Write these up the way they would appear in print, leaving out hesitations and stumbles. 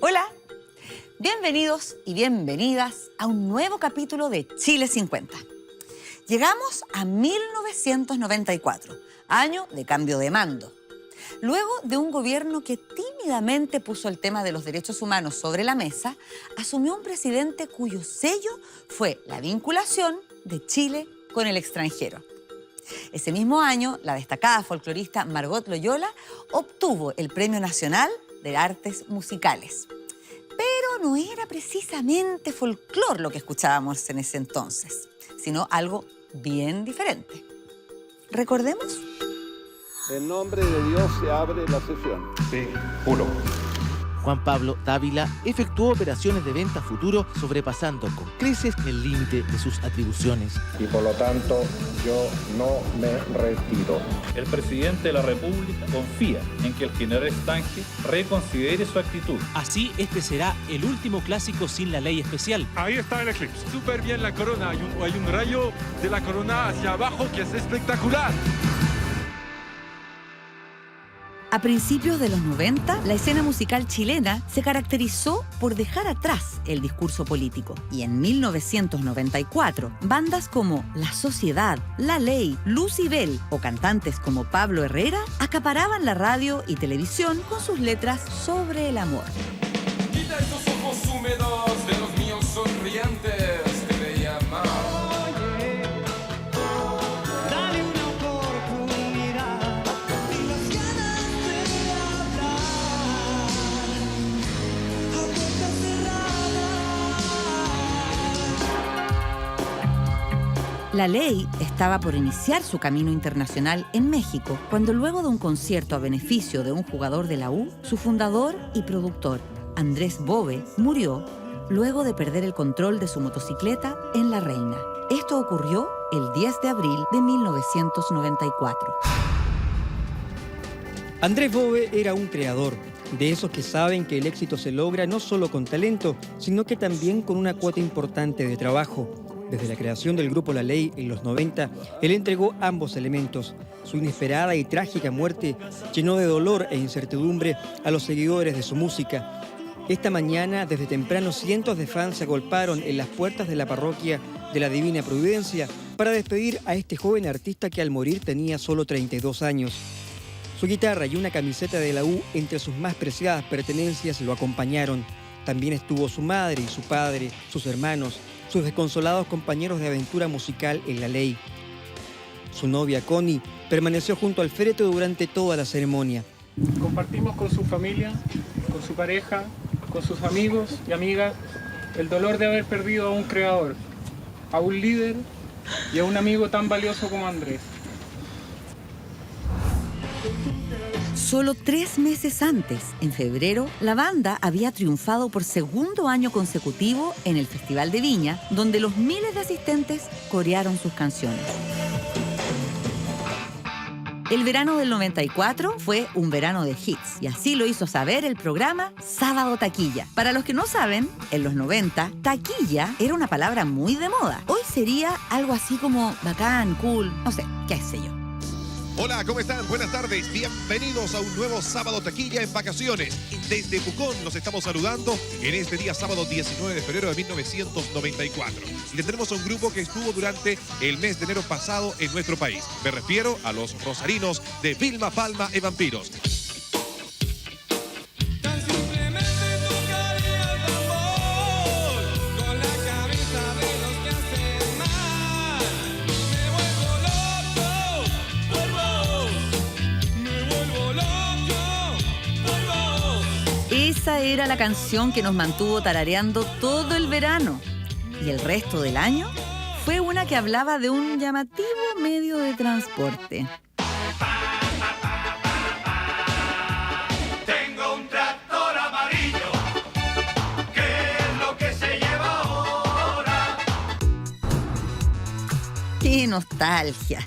Hola, bienvenidos y bienvenidas a un nuevo capítulo de Chile 50. Llegamos a 1994, año de cambio de mando. Luego de un gobierno que tímidamente puso el tema de los derechos humanos sobre la mesa, asumió un presidente cuyo sello fue la vinculación de Chile con el extranjero. Ese mismo año, la destacada folclorista Margot Loyola obtuvo el Premio Nacional de Artes Musicales. Pero no era precisamente folclor lo que escuchábamos en ese entonces, sino algo bien diferente. ¿Recordemos? En nombre de Dios se abre la sesión. Sí, juro. Juan Pablo Dávila efectuó operaciones de venta a futuro sobrepasando con creces el límite de sus atribuciones. Y por lo tanto, yo no me retiro. El presidente de la República confía en que el general Stange reconsidere su actitud. Así, este será el último clásico sin la ley especial. Ahí está el eclipse. Súper bien la corona. Hay un rayo de la corona hacia abajo que es espectacular. A principios de los 90, la escena musical chilena se caracterizó por dejar atrás el discurso político. Y en 1994, bandas como La Sociedad, La Ley, Lucibel o cantantes como Pablo Herrera acaparaban la radio y televisión con sus letras sobre el amor. Quita esos ojos húmedos de los míos sonrientes, te veía mal. La Ley estaba por iniciar su camino internacional en México, cuando luego de un concierto a beneficio de un jugador de la U, su fundador y productor, Andrés Bove, murió luego de perder el control de su motocicleta en La Reina. Esto ocurrió el 10 de abril de 1994. Andrés Bove era un creador, de esos que saben que el éxito se logra no solo con talento, sino que también con una cuota importante de trabajo. Desde la creación del grupo La Ley en los 90, él entregó ambos elementos. Su inesperada y trágica muerte llenó de dolor e incertidumbre a los seguidores de su música. Esta mañana, desde temprano, cientos de fans se agolparon en las puertas de la parroquia de la Divina Providencia para despedir a este joven artista que al morir tenía solo 32 años. Su guitarra y una camiseta de la U entre sus más preciadas pertenencias lo acompañaron. También estuvo su madre y su padre, sus hermanos, sus desconsolados compañeros de aventura musical en La Ley. Su novia, Connie, permaneció junto al féretro durante toda la ceremonia. Compartimos con su familia, con su pareja, con sus amigos y amigas, el dolor de haber perdido a un creador, a un líder y a un amigo tan valioso como Andrés. Solo 3 meses antes, en febrero, la banda había triunfado por segundo año consecutivo en el Festival de Viña, donde los miles de asistentes corearon sus canciones. El verano del 94 fue un verano de hits, y así lo hizo saber el programa Sábado Taquilla. Para los que no saben, en los 90, taquilla era una palabra muy de moda. Hoy sería algo así como bacán, cool, no sé, qué sé yo. Hola, ¿cómo están? Buenas tardes. Bienvenidos a un nuevo Sábado Taquilla en vacaciones. Desde Pucón los estamos saludando en este día sábado 19 de febrero de 1994. Y tendremos a un grupo que estuvo durante el mes de enero pasado en nuestro país. Me refiero a los rosarinos de Vilma Palma y Vampiros. Esa era la canción que nos mantuvo tarareando todo el verano. Y el resto del año fue una que hablaba de un llamativo medio de transporte. Tengo un tractor amarillo, ¿qué es lo que se lleva ahora? ¡Qué nostalgia!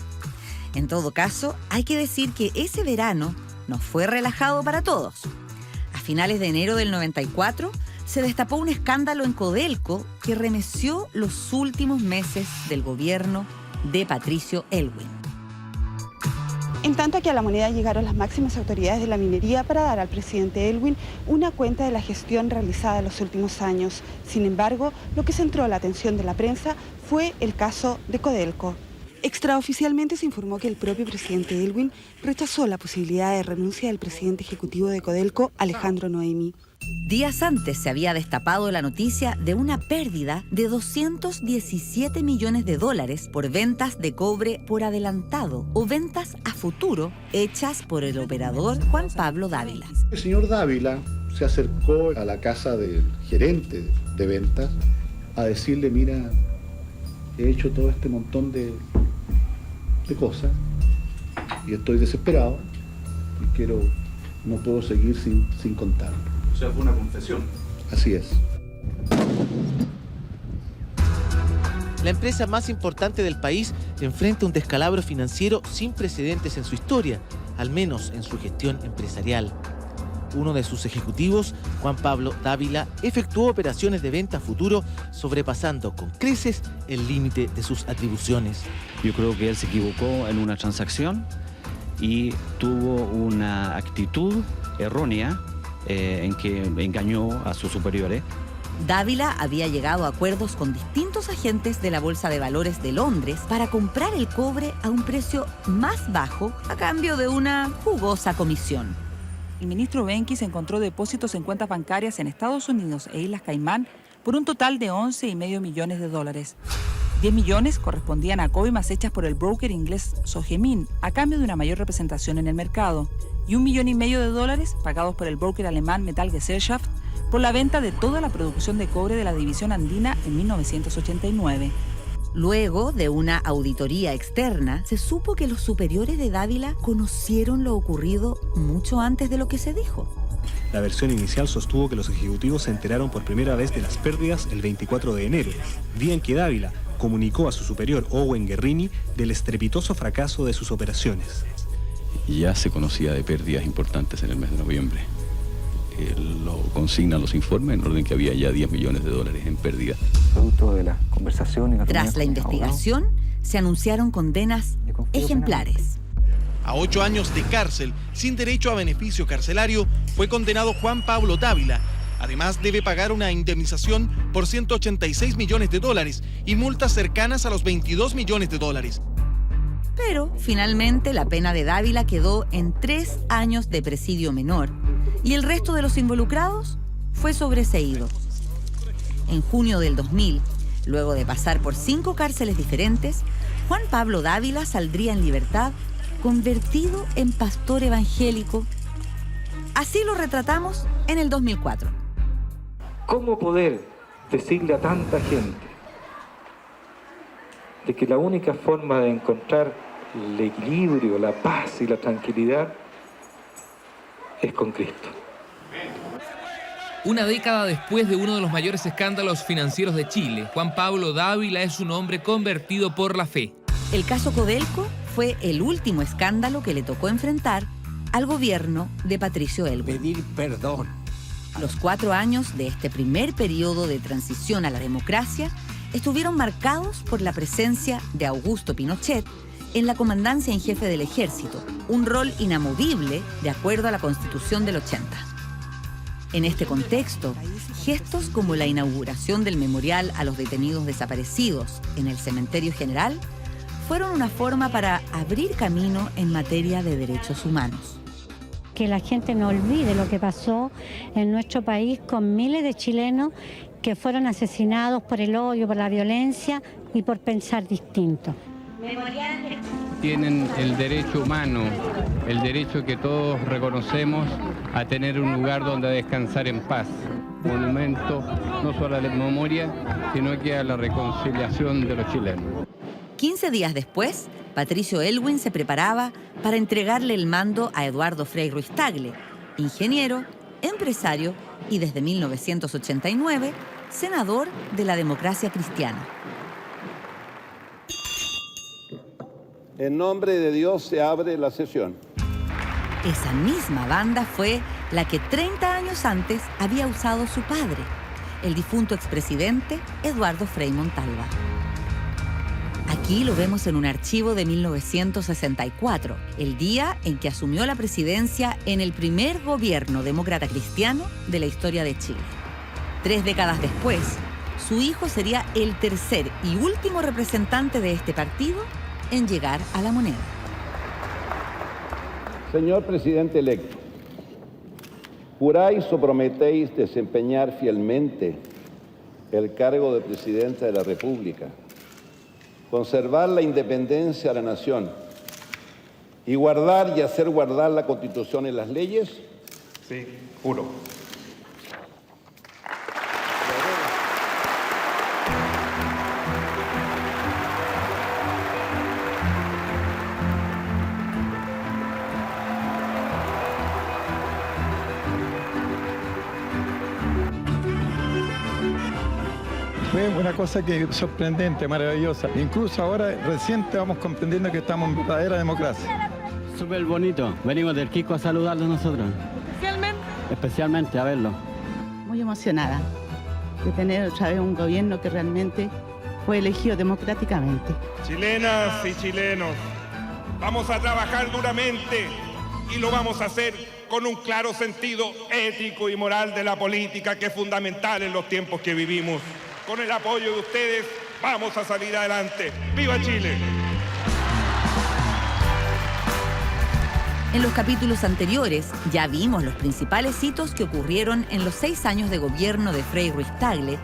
En todo caso, hay que decir que ese verano no fue relajado para todos. A finales de enero del 94 se destapó un escándalo en Codelco que remeció los últimos meses del gobierno de Patricio Elwin. En tanto que a la moneda llegaron las máximas autoridades de la minería para dar al presidente Elwin una cuenta de la gestión realizada en los últimos años. Sin embargo, lo que centró la atención de la prensa fue el caso de Codelco. Extraoficialmente se informó que el propio presidente Elwin rechazó la posibilidad de renuncia del presidente ejecutivo de Codelco, Alejandro Noemi. Días antes se había destapado la noticia de una pérdida de 217 millones de dólares por ventas de cobre por adelantado o ventas a futuro hechas por el operador Juan Pablo Dávila. El señor Dávila se acercó a la casa del gerente de ventas a decirle, mira, he hecho todo este montón de cosas y estoy desesperado y no puedo seguir sin contarlo. O sea, fue una confesión. Así es. La empresa más importante del país enfrenta un descalabro financiero sin precedentes en su historia, al menos en su gestión empresarial. Uno de sus ejecutivos, Juan Pablo Dávila, efectuó operaciones de venta a futuro, sobrepasando con creces el límite de sus atribuciones. Yo creo que él se equivocó en una transacción y tuvo una actitud errónea en que engañó a sus superiores. Dávila había llegado a acuerdos con distintos agentes de la Bolsa de Valores de Londres para comprar el cobre a un precio más bajo a cambio de una jugosa comisión. El ministro Benkis encontró depósitos en cuentas bancarias en Estados Unidos e Islas Caimán por un total de 11,5 millones de dólares. 10 millones correspondían a coimas hechas por el broker inglés Sogemin a cambio de una mayor representación en el mercado y 1,5 millones de dólares pagados por el broker alemán Metallgesellschaft por la venta de toda la producción de cobre de la división andina en 1989. Luego de una auditoría externa, se supo que los superiores de Dávila conocieron lo ocurrido mucho antes de lo que se dijo. La versión inicial sostuvo que los ejecutivos se enteraron por primera vez de las pérdidas el 24 de enero, día en que Dávila comunicó a su superior Owen Guerrini del estrepitoso fracaso de sus operaciones. Ya se conocía de pérdidas importantes en el mes de noviembre. Lo consignan los informes en orden que había ya 10 millones de dólares en pérdida. Producto de la conversación y la Tras la investigación, se anunciaron condenas ejemplares. A 8 años de cárcel, sin derecho a beneficio carcelario, fue condenado Juan Pablo Dávila. Además, debe pagar una indemnización por 186 millones de dólares y multas cercanas a los 22 millones de dólares. Pero, finalmente, la pena de Dávila quedó en 3 años de presidio menor y el resto de los involucrados fue sobreseído. En junio del 2000, luego de pasar por 5 cárceles diferentes, Juan Pablo Dávila saldría en libertad, convertido en pastor evangélico. Así lo retratamos en el 2004. ¿Cómo poder decirle a tanta gente de que la única forma de encontrar el equilibrio, la paz y la tranquilidad es con Cristo? Una década después de uno de los mayores escándalos financieros de Chile, Juan Pablo Dávila es un hombre convertido por la fe. El caso Codelco fue el último escándalo que le tocó enfrentar al gobierno de Patricio Elwin. Pedir perdón. Los 4 años de este primer periodo de transición a la democracia estuvieron marcados por la presencia de Augusto Pinochet en la comandancia en jefe del ejército, un rol inamovible de acuerdo a la Constitución del 80. En este contexto, gestos como la inauguración del memorial a los detenidos desaparecidos en el Cementerio General fueron una forma para abrir camino en materia de derechos humanos. Que la gente no olvide lo que pasó en nuestro país con miles de chilenos que fueron asesinados por el odio, por la violencia y por pensar distinto. Tienen el derecho humano, el derecho que todos reconocemos a tener un lugar donde descansar en paz. Monumento no solo a la memoria, sino que a la reconciliación de los chilenos. 15 días después, Patricio Elwin se preparaba para entregarle el mando a Eduardo Frei Ruiz-Tagle, ingeniero, empresario y desde 1989, senador de la Democracia Cristiana. En nombre de Dios se abre la sesión. Esa misma banda fue la que 30 años antes había usado su padre, el difunto expresidente Eduardo Frei Montalva. Aquí lo vemos en un archivo de 1964, el día en que asumió la presidencia en el primer gobierno demócrata cristiano de la historia de Chile. 3 décadas después, su hijo sería el tercer y último representante de este partido en llegar a la moneda. Señor presidente electo, ¿juráis o prometéis desempeñar fielmente el cargo de presidente de la República, conservar la independencia de la nación y guardar y hacer guardar la Constitución y las leyes? Sí, juro. Fue una cosa que sorprendente, maravillosa. Incluso ahora, reciente, vamos comprendiendo que estamos en verdadera democracia. Súper bonito. Venimos del Kiko a saludarlos nosotros. ¿Especialmente? Especialmente a verlo. Muy emocionada de tener otra vez un gobierno que realmente fue elegido democráticamente. Chilenas y chilenos, vamos a trabajar duramente y lo vamos a hacer con un claro sentido ético y moral de la política que es fundamental en los tiempos que vivimos. Con el apoyo de ustedes vamos a salir adelante. ¡Viva Chile! En los capítulos anteriores ya vimos los principales hitos que ocurrieron en los 6 años de gobierno de Frei Ruiz-Tagle,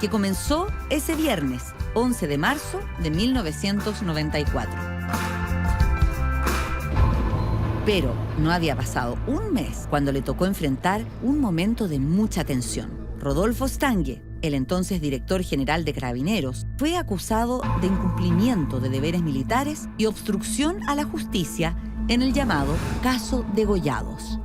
que comenzó ese viernes, 11 de marzo de 1994. Pero no había pasado un mes cuando le tocó enfrentar un momento de mucha tensión. Rodolfo Stange, el entonces director general de Carabineros, fue acusado de incumplimiento de deberes militares y obstrucción a la justicia en el llamado caso Degollados.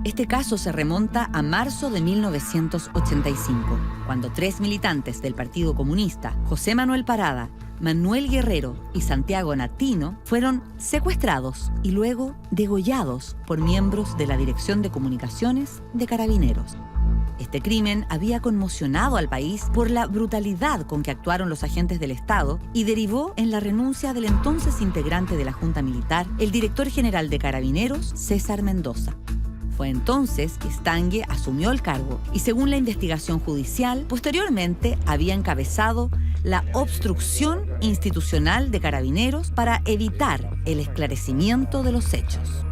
Este caso se remonta a marzo de 1985, cuando 3 militantes del Partido Comunista, José Manuel Parada, Manuel Guerrero y Santiago Natino, fueron secuestrados y luego degollados por miembros de la Dirección de Comunicaciones de Carabineros. Este crimen había conmocionado al país por la brutalidad con que actuaron los agentes del Estado y derivó en la renuncia del entonces integrante de la Junta Militar, el director general de Carabineros, César Mendoza. Fue entonces que Stange asumió el cargo y, según la investigación judicial, posteriormente había encabezado la obstrucción institucional de Carabineros para evitar el esclarecimiento de los hechos.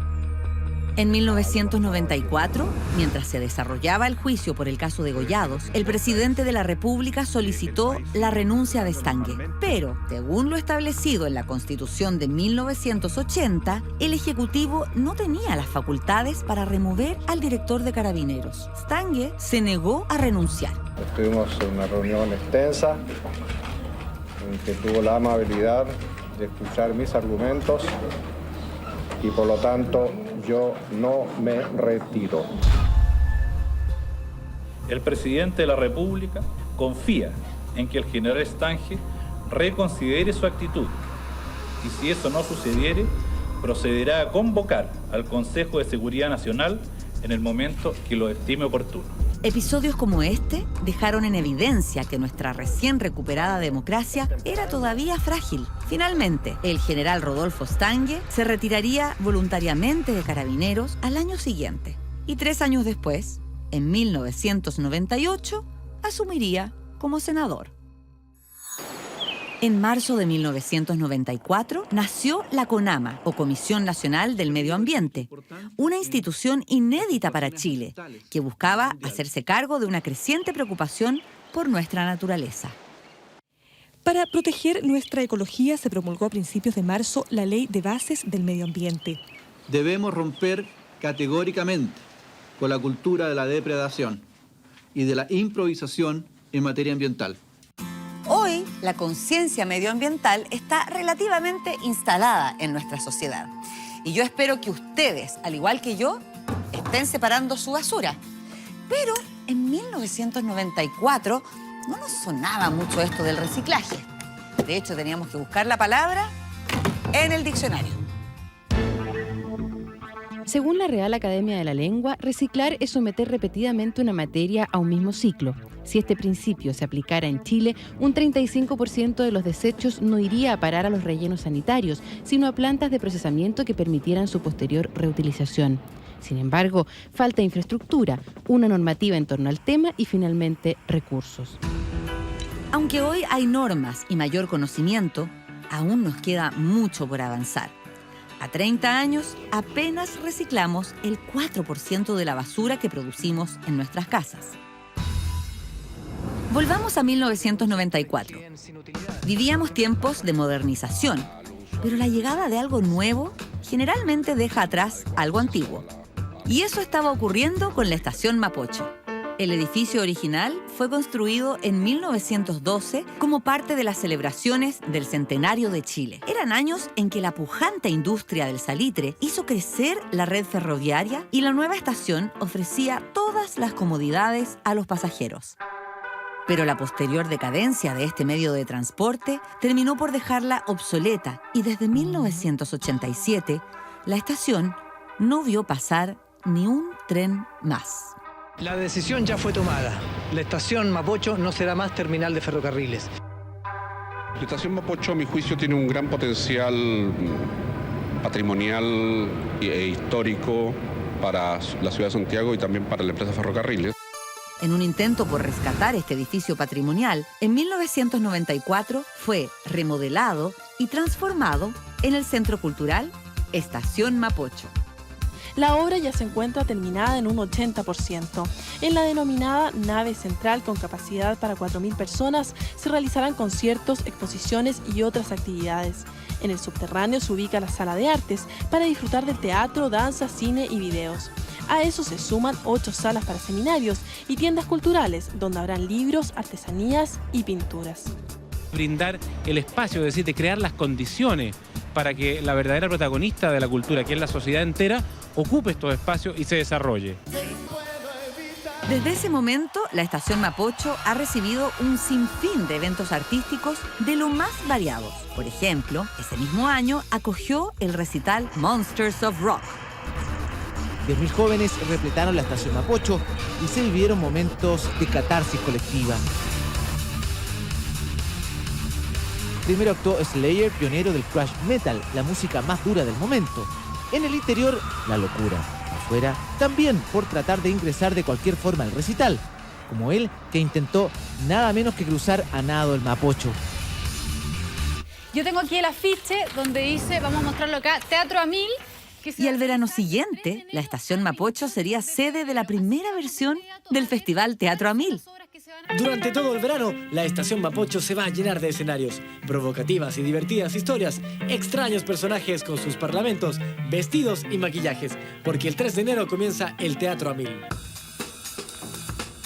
En 1994, mientras se desarrollaba el juicio por el caso Degollados, el presidente de la República solicitó la renuncia de Stange. Pero, según lo establecido en la Constitución de 1980, el Ejecutivo no tenía las facultades para remover al director de Carabineros. Stange se negó a renunciar. Estuvimos en una reunión extensa en que tuvo la amabilidad de escuchar mis argumentos y por lo tanto yo no me retiro. El presidente de la República confía en que el general Stange reconsidere su actitud y si eso no sucediere, procederá a convocar al Consejo de Seguridad Nacional en el momento que lo estime oportuno. Episodios como este dejaron en evidencia que nuestra recién recuperada democracia era todavía frágil. Finalmente, el general Rodolfo Stange se retiraría voluntariamente de Carabineros al año siguiente. Y 3 años después, en 1998, asumiría como senador. En marzo de 1994 nació la CONAMA, o Comisión Nacional del Medio Ambiente, una institución inédita para Chile, que buscaba hacerse cargo de una creciente preocupación por nuestra naturaleza. Para proteger nuestra ecología se promulgó a principios de marzo la Ley de Bases del Medio Ambiente. Debemos romper categóricamente con la cultura de la depredación y de la improvisación en materia ambiental. Hoy, la conciencia medioambiental está relativamente instalada en nuestra sociedad. Y yo espero que ustedes, al igual que yo, estén separando su basura. Pero en 1994 no nos sonaba mucho esto del reciclaje. De hecho, teníamos que buscar la palabra en el diccionario. Según la Real Academia de la Lengua, reciclar es someter repetidamente una materia a un mismo ciclo. Si este principio se aplicara en Chile, un 35% de los desechos no iría a parar a los rellenos sanitarios, sino a plantas de procesamiento que permitieran su posterior reutilización. Sin embargo, falta infraestructura, una normativa en torno al tema y finalmente recursos. Aunque hoy hay normas y mayor conocimiento, aún nos queda mucho por avanzar. A 30 años, apenas reciclamos el 4% de la basura que producimos en nuestras casas. Volvamos a 1994. Vivíamos tiempos de modernización, pero la llegada de algo nuevo generalmente deja atrás algo antiguo. Y eso estaba ocurriendo con la estación Mapocho. El edificio original fue construido en 1912 como parte de las celebraciones del Centenario de Chile. Eran años en que la pujante industria del salitre hizo crecer la red ferroviaria y la nueva estación ofrecía todas las comodidades a los pasajeros. Pero la posterior decadencia de este medio de transporte terminó por dejarla obsoleta y desde 1987 la estación no vio pasar ni un tren más. La decisión ya fue tomada. La estación Mapocho no será más terminal de ferrocarriles. La estación Mapocho, a mi juicio, tiene un gran potencial patrimonial e histórico para la ciudad de Santiago y también para la empresa Ferrocarriles. En un intento por rescatar este edificio patrimonial, en 1994 fue remodelado y transformado en el Centro Cultural Estación Mapocho. La obra ya se encuentra terminada en un 80%. En la denominada nave central con capacidad para 4.000 personas se realizarán conciertos, exposiciones y otras actividades. En el subterráneo se ubica la sala de artes para disfrutar del teatro, danza, cine y videos. A eso se suman 8 salas para seminarios y tiendas culturales donde habrán libros, artesanías y pinturas. Brindar el espacio, es decir, de crear las condiciones para que la verdadera protagonista de la cultura, que es la sociedad entera, ocupe estos espacios y se desarrolle. Desde ese momento, la estación Mapocho ha recibido un sinfín de eventos artísticos de lo más variados. Por ejemplo, ese mismo año acogió el recital Monsters of Rock. 10.000 jóvenes repletaron la estación Mapocho y se vivieron momentos de catarsis colectiva. Primero actuó Slayer, pionero del thrash metal, la música más dura del momento. En el interior, la locura. Afuera, también por tratar de ingresar de cualquier forma al recital, como él, que intentó nada menos que cruzar a nado el Mapocho. Yo tengo aquí el afiche donde dice, vamos a mostrarlo acá, Teatro a 1000. Y al verano siguiente, la estación Mapocho sería sede de la primera versión del Festival Teatro a 1000. Durante todo el verano, la estación Mapocho se va a llenar de escenarios, provocativas y divertidas historias, extraños personajes con sus parlamentos, vestidos y maquillajes, porque el 3 de enero comienza el Teatro a 1000.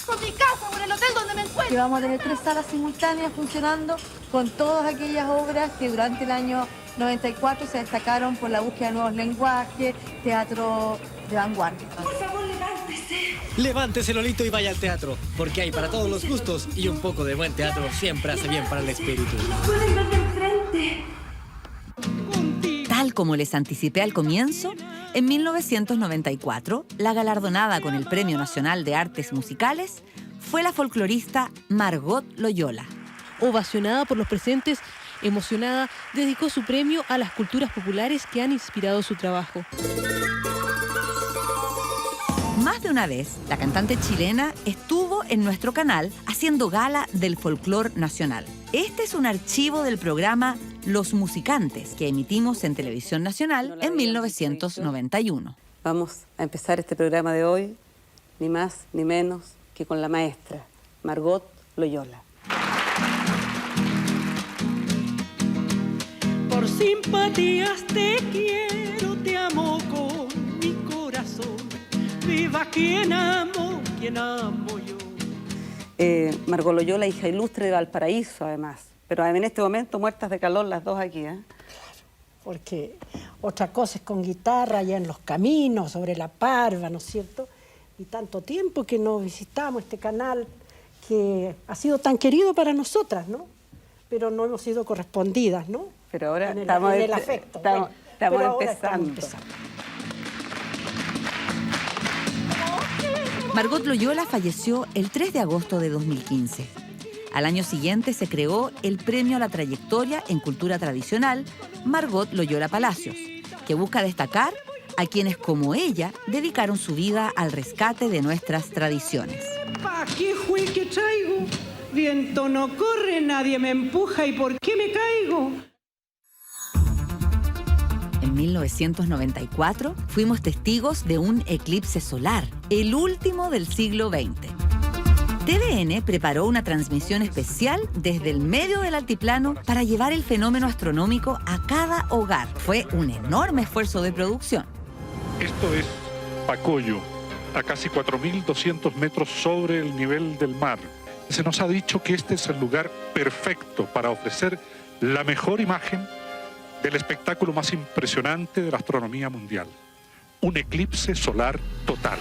Con mi casa, con el hotel donde me encuentro. Que vamos a tener 3 salas simultáneas funcionando con todas aquellas obras que durante el año 94 se destacaron por la búsqueda de nuevos lenguajes, teatro de vanguardia. Por favor, levántese. Levántese, Lolito, y vaya al teatro, porque hay para todos los gustos y un poco de buen teatro siempre hace bien para el espíritu. Pueden ver de frente. Tal como les anticipé al comienzo, en 1994, la galardonada con el Premio Nacional de Artes Musicales fue la folclorista Margot Loyola. Ovacionada por los presentes, emocionada, dedicó su premio a las culturas populares que han inspirado su trabajo. Más de una vez, la cantante chilena estuvo en nuestro canal haciendo gala del folclor nacional. Este es un archivo del programa Los Musicantes, que emitimos en Televisión Nacional en 1991. Vamos a empezar este programa de hoy, ni más ni menos que con la maestra, Margot Loyola. Por simpatías te quiero, te amo con mi corazón. Viva quien amo yo. Margot Loyola, hija ilustre de Valparaíso, además. Pero en este momento muertas de calor las dos aquí, ¿eh? Porque otra cosa es con guitarra allá en los caminos, sobre la Parva, ¿no es cierto? Y tanto tiempo que no visitamos este canal que ha sido tan querido para nosotras, ¿no? Pero no hemos sido correspondidas, ¿no? Pero ahora en el afecto. Estamos empezando. Margot Loyola falleció el 3 de agosto de 2015. Al año siguiente se creó el Premio a la Trayectoria en Cultura Tradicional Margot Loyola Palacios, que busca destacar a quienes como ella dedicaron su vida al rescate de nuestras tradiciones. ¿Pa qué fue que traigo? Viento no corre, nadie me empuja, ¿y por qué me caigo? En 1994 fuimos testigos de un eclipse solar, el último del siglo XX. TVN preparó una transmisión especial desde el medio del altiplano para llevar el fenómeno astronómico a cada hogar. Fue un enorme esfuerzo de producción. Esto es Pacoyo, a casi 4.200 metros sobre el nivel del mar. Se nos ha dicho que este es el lugar perfecto para ofrecer la mejor imagen del espectáculo más impresionante de la astronomía mundial. Un eclipse solar total.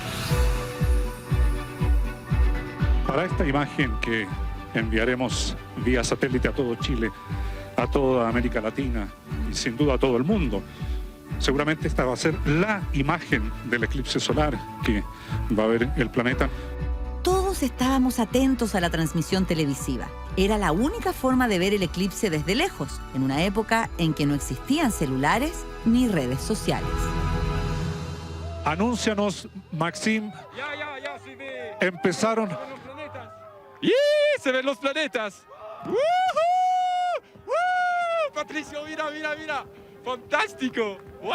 Para esta imagen que enviaremos vía satélite a todo Chile, a toda América Latina y sin duda a todo el mundo, seguramente esta va a ser la imagen del eclipse solar que va a ver el planeta. Todos estábamos atentos a la transmisión televisiva. Era la única forma de ver el eclipse desde lejos, en una época en que no existían celulares ni redes sociales. Anúncianos, Maxim. Ya, sí ve. Empezaron. ¡Y! ¡Se ven los planetas! ¡Woohoo! ¡Woo! Patricio, mira. ¡Fantástico! ¡Wow!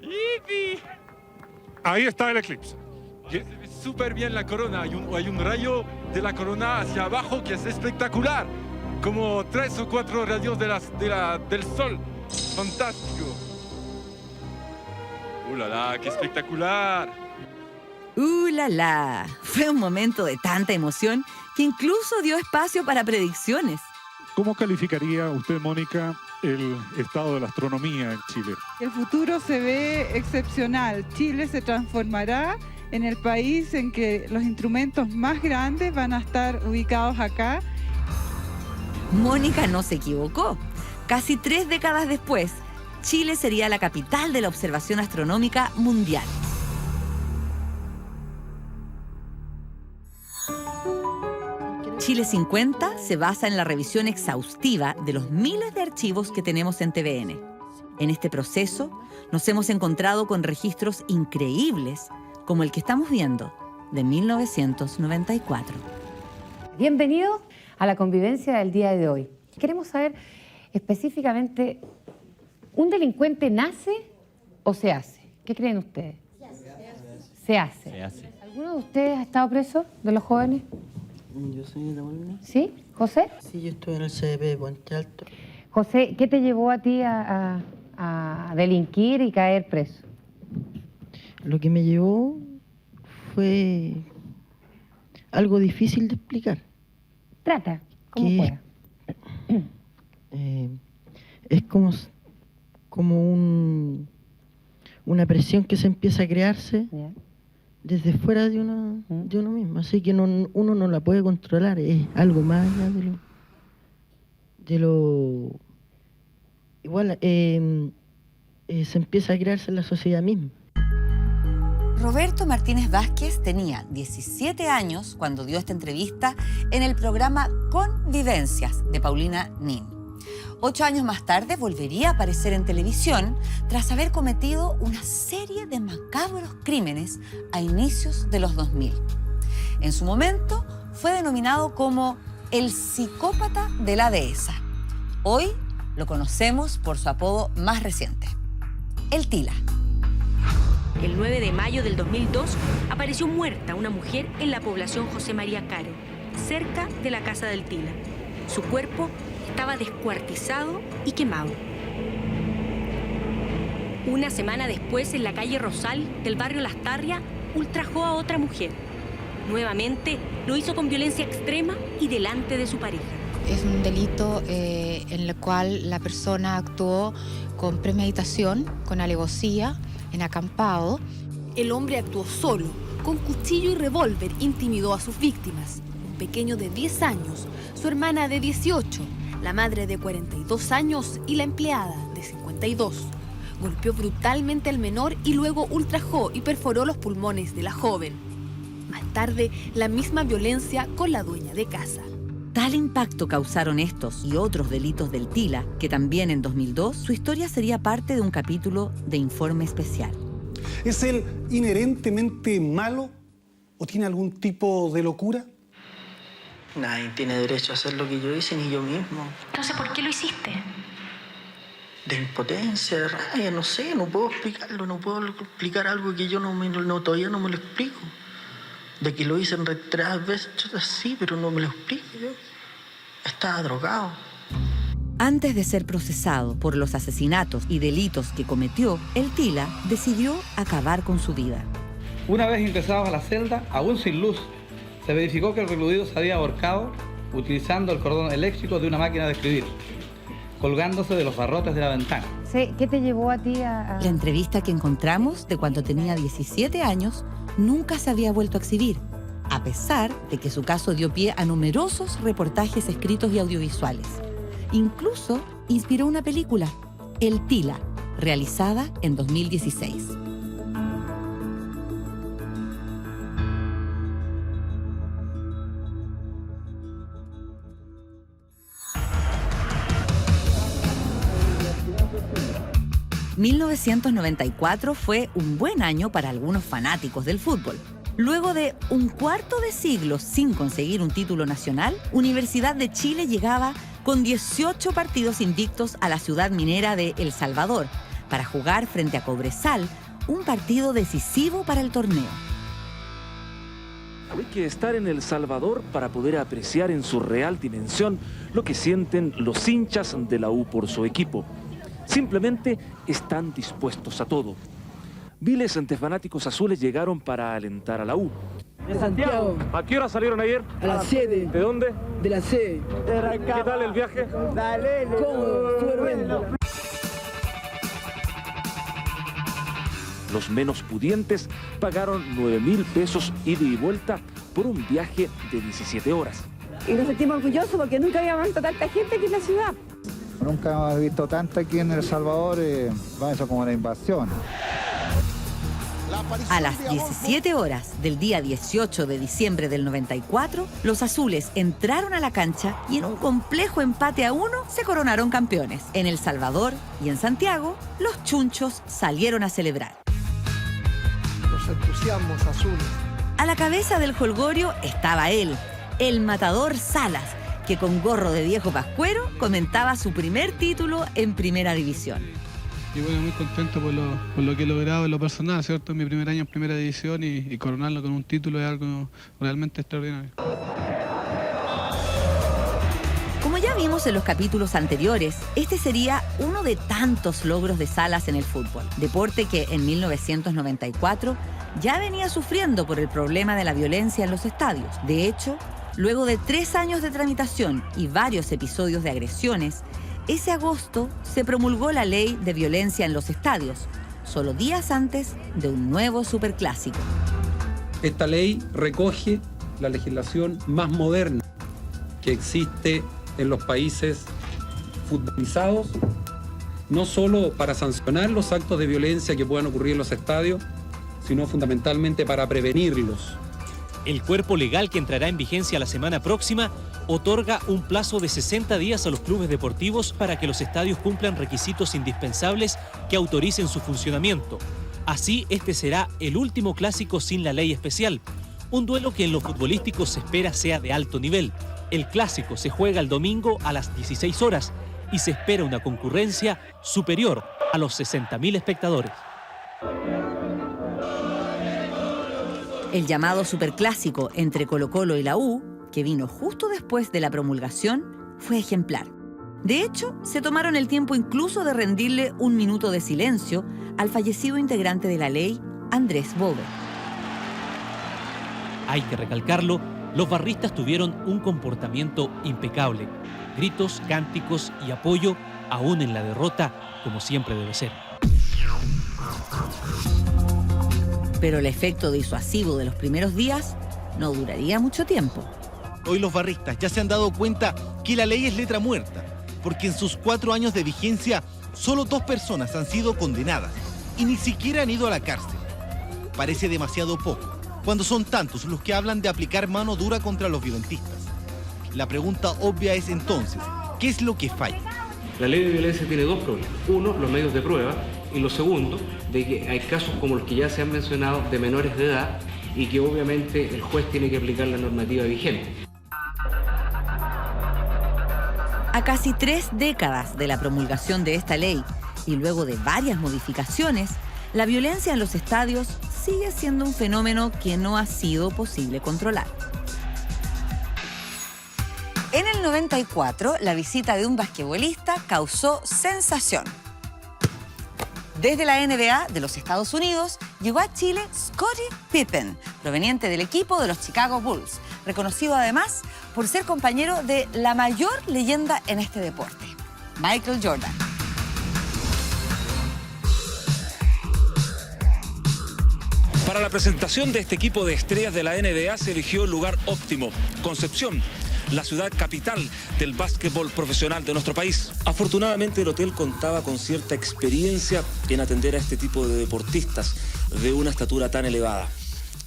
¡Yipi! Ahí está el eclipse. Se ve súper bien la corona. Hay un rayo de la corona hacia abajo que es espectacular. Como 3 o 4 rayos del sol. Fantástico. ¡Uh, la, la! ¡Qué espectacular! La, la. Fue un momento de tanta emoción que incluso dio espacio para predicciones. ¿Cómo calificaría usted, Mónica, el estado de la astronomía en Chile? El futuro se ve excepcional. Chile se transformará en el país en que los instrumentos más grandes van a estar ubicados acá. Mónica no se equivocó. Casi 3 décadas después, Chile sería la capital de la observación astronómica mundial. Chile 50 se basa en la revisión exhaustiva de los miles de archivos que tenemos en TVN. En este proceso nos hemos encontrado con registros increíbles, como el que estamos viendo, de 1994. Bienvenidos a la convivencia del día de hoy. Queremos saber específicamente, ¿un delincuente nace o se hace? ¿Qué creen ustedes? Se hace. Se hace. ¿Alguno de ustedes ha estado preso, de los jóvenes? Yo soy de Molina. ¿Sí? ¿José? Sí, yo estuve en el CDP de Puente Alto. José, ¿qué te llevó a ti a delinquir y caer preso? Lo que me llevó fue algo difícil de explicar. Trata, como pueda. Es como una presión que se empieza a crearse desde fuera de uno mismo. Así que uno no la puede controlar, es algo más allá de lo igual se empieza a crearse en la sociedad misma. Roberto Martínez Vázquez tenía 17 años cuando dio esta entrevista en el programa Convivencias de Paulina Nin. 8 años más tarde volvería a aparecer en televisión tras haber cometido una serie de macabros crímenes a inicios de los 2000. En su momento fue denominado como el psicópata de la dehesa. Hoy lo conocemos por su apodo más reciente, el Tila. El 9 de mayo del 2002 apareció muerta una mujer en la población José María Caro, cerca de la casa del Tila. Su cuerpo estaba descuartizado y quemado. Una semana después, en la calle Rosal del barrio Lastarria, ultrajó a otra mujer. Nuevamente lo hizo con violencia extrema y delante de su pareja. Es un delito en el cual la persona actuó con premeditación, con alevosía, en acampado. El hombre actuó solo, con cuchillo y revólver, intimidó a sus víctimas. Un pequeño de 10 años, su hermana de 18, la madre de 42 años y la empleada de 52. golpeó brutalmente al menor y luego ultrajó y perforó los pulmones de la joven. Más tarde, la misma violencia con la dueña de casa. Tal impacto causaron estos y otros delitos del Tila, que también en 2002 su historia sería parte de un capítulo de Informe Especial. ¿Es él inherentemente malo o tiene algún tipo de locura? Nadie tiene derecho a hacer lo que yo hice, ni yo mismo. Entonces, ¿por qué lo hiciste? De impotencia, de rabia, no sé, no puedo explicarlo, no puedo explicar algo que yo todavía no me lo explico. De que lo hice en reiteradas veces, sí, pero no me lo explico yo. Estaba drogado. Antes de ser procesado por los asesinatos y delitos que cometió, el Tila decidió acabar con su vida. Una vez ingresados a la celda, aún sin luz, se verificó que el recluido se había ahorcado utilizando el cordón eléctrico de una máquina de escribir, colgándose de los barrotes de la ventana. ¿Qué te llevó a ti a...? La entrevista que encontramos de cuando tenía 17 años nunca se había vuelto a exhibir, a pesar de que su caso dio pie a numerosos reportajes escritos y audiovisuales. Incluso inspiró una película, El Tila, realizada en 2016. ...1994 fue un buen año para algunos fanáticos del fútbol. Luego de un cuarto de siglo sin conseguir un título nacional, Universidad de Chile llegaba con 18 partidos invictos a la ciudad minera de El Salvador para jugar frente a Cobresal, un partido decisivo para el torneo. Hay que estar en El Salvador para poder apreciar en su real dimensión lo que sienten los hinchas de la U por su equipo. Simplemente están dispuestos a todo. Miles de fanáticos azules llegaron para alentar a la U. De Santiago. ¿A qué hora salieron ayer? A las 7. ¿De dónde? De la C. ¿Qué tal el viaje? Dale, cómodo, bueno. Los menos pudientes pagaron 9.000 pesos ida y vuelta por un viaje de 17 horas. Y nos sentimos orgullosos porque nunca habíamos visto tanta gente aquí en la ciudad. Nunca hemos visto tanto aquí en El Salvador, eso como una invasión. A las 17 horas del día 18 de diciembre del 94, los azules entraron a la cancha y en un complejo empate a 1 se coronaron campeones. En El Salvador y en Santiago, los chunchos salieron a celebrar. Los entusiasmos azules. A la cabeza del jolgorio estaba él, el matador Salas, que con gorro de viejo pascuero comentaba su primer título en Primera División. Y bueno, muy contento por lo que he logrado en lo personal, ¿cierto? Mi primer año en Primera División y coronarlo con un título es algo realmente extraordinario. Como ya vimos en los capítulos anteriores, este sería uno de tantos logros de Salas en el fútbol, deporte que en 1994 ya venía sufriendo por el problema de la violencia en los estadios. De hecho, luego de 3 años de tramitación y varios episodios de agresiones, ese agosto se promulgó la ley de violencia en los estadios, solo días antes de un nuevo superclásico. Esta ley recoge la legislación más moderna que existe en los países futbolizados, no solo para sancionar los actos de violencia que puedan ocurrir en los estadios, sino fundamentalmente para prevenirlos. El cuerpo legal que entrará en vigencia la semana próxima otorga un plazo de 60 días a los clubes deportivos para que los estadios cumplan requisitos indispensables que autoricen su funcionamiento. Así, este será el último clásico sin la ley especial, un duelo que en lo futbolístico se espera sea de alto nivel. El clásico se juega el domingo a las 16 horas y se espera una concurrencia superior a los 60.000 espectadores. El llamado superclásico entre Colo-Colo y la U, que vino justo después de la promulgación, fue ejemplar. De hecho, se tomaron el tiempo incluso de rendirle un minuto de silencio al fallecido integrante de la ley, Andrés Bove. Hay que recalcarlo, los barristas tuvieron un comportamiento impecable. Gritos, cánticos y apoyo, aún en la derrota, como siempre debe ser. Pero el efecto disuasivo de los primeros días no duraría mucho tiempo. Hoy los barristas ya se han dado cuenta que la ley es letra muerta, porque en sus 4 años de vigencia solo 2 personas han sido condenadas y ni siquiera han ido a la cárcel. Parece demasiado poco, cuando son tantos los que hablan de aplicar mano dura contra los violentistas. La pregunta obvia es entonces, ¿qué es lo que falla? La ley de violencia tiene 2 problemas. Uno, los medios de prueba, y lo segundo, de que hay casos como los que ya se han mencionado de menores de edad y que obviamente el juez tiene que aplicar la normativa vigente. A casi 3 décadas de la promulgación de esta ley y luego de varias modificaciones, la violencia en los estadios sigue siendo un fenómeno que no ha sido posible controlar. En el 94, la visita de un basquetbolista causó sensación. Desde la NBA de los Estados Unidos llegó a Chile Scottie Pippen, proveniente del equipo de los Chicago Bulls, reconocido además por ser compañero de la mayor leyenda en este deporte, Michael Jordan. Para la presentación de este equipo de estrellas de la NBA se eligió el lugar óptimo, Concepción, la ciudad capital del básquetbol profesional de nuestro país. Afortunadamente el hotel contaba con cierta experiencia en atender a este tipo de deportistas de una estatura tan elevada.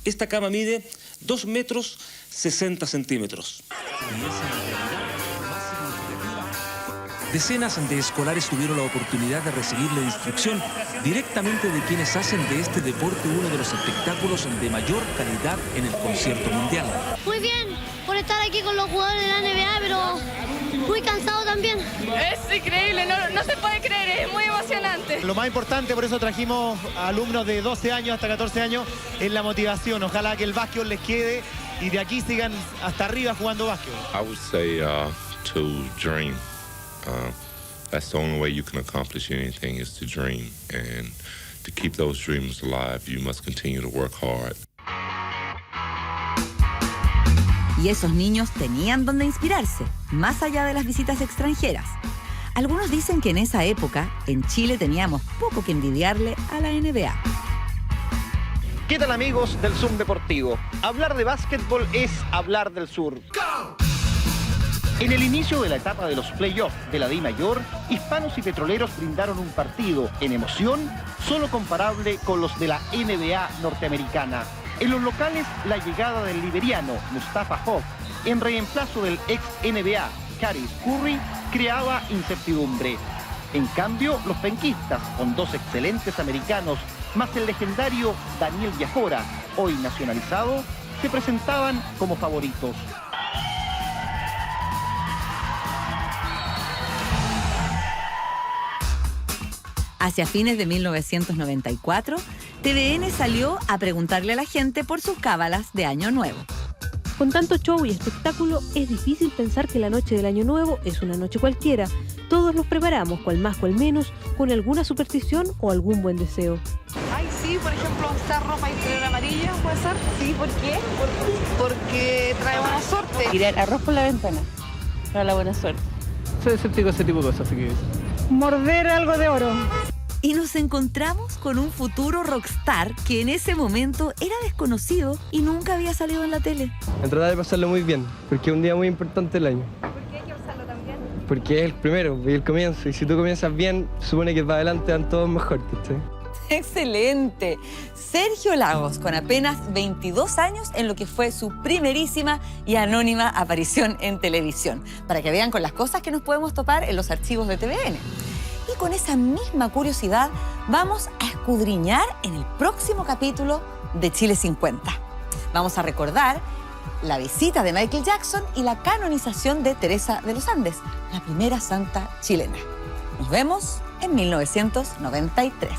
Esta cama mide 2 metros 60 centímetros. Decenas de escolares tuvieron la oportunidad de recibir la instrucción directamente de quienes hacen de este deporte uno de los espectáculos de mayor calidad en el concierto mundial. Muy bien por estar aquí con los jugadores de la NBA, pero muy cansado también. Es increíble, no se puede creer, es muy emocionante. Lo más importante, por eso trajimos a alumnos de 12 años hasta 14 años, es la motivación. Ojalá que el básquetbol les quede y de aquí sigan hasta arriba jugando básquetbol. I would say to dream. That's the only way you can accomplish anything is to dream. And to keep those dreams alive, you must continue to work hard. Y esos niños tenían donde inspirarse, más allá de las visitas extranjeras. Algunos dicen que en esa época, en Chile teníamos poco que envidiarle a la NBA. ¿Qué tal, amigos del Zoom Deportivo? Hablar de básquetbol es hablar del sur. En el inicio de la etapa de los playoffs de la D-Mayor, Hispanos y Petroleros brindaron un partido en emoción solo comparable con los de la NBA norteamericana. En los locales, la llegada del liberiano Mustafa Hoff en reemplazo del ex NBA Caris Curry creaba incertidumbre. En cambio, los penquistas, con 2 excelentes americanos, más el legendario Daniel Viajora, hoy nacionalizado, se presentaban como favoritos. Hacia fines de 1994, TVN salió a preguntarle a la gente por sus cábalas de Año Nuevo. Con tanto show y espectáculo, es difícil pensar que la noche del Año Nuevo es una noche cualquiera. Todos nos preparamos, cual más, cual menos, con alguna superstición o algún buen deseo. Ay, sí, por ejemplo, usar ropa interior amarilla, ¿puede ser? Sí, ¿por qué? Porque trae buena suerte. Tirar arroz por la ventana, para la buena suerte. Soy escéptico a ese tipo de cosas, así que... Morder algo de oro. Y nos encontramos con un futuro rockstar que en ese momento era desconocido y nunca había salido en la tele. En tratar de pasarlo muy bien, porque es un día muy importante del año. ¿Por qué hay que pasarlo también? Porque es el primero y el comienzo, y si tú comienzas bien, supone que para adelante van todos mejor, ¿sí? ¡Excelente! Sergio Lagos, con apenas 22 años en lo que fue su primerísima y anónima aparición en televisión, para que vean con las cosas que nos podemos topar en los archivos de TVN. Y con esa misma curiosidad vamos a escudriñar en el próximo capítulo de Chile 50. Vamos a recordar la visita de Michael Jackson y la canonización de Teresa de los Andes, la primera santa chilena. Nos vemos en 1993.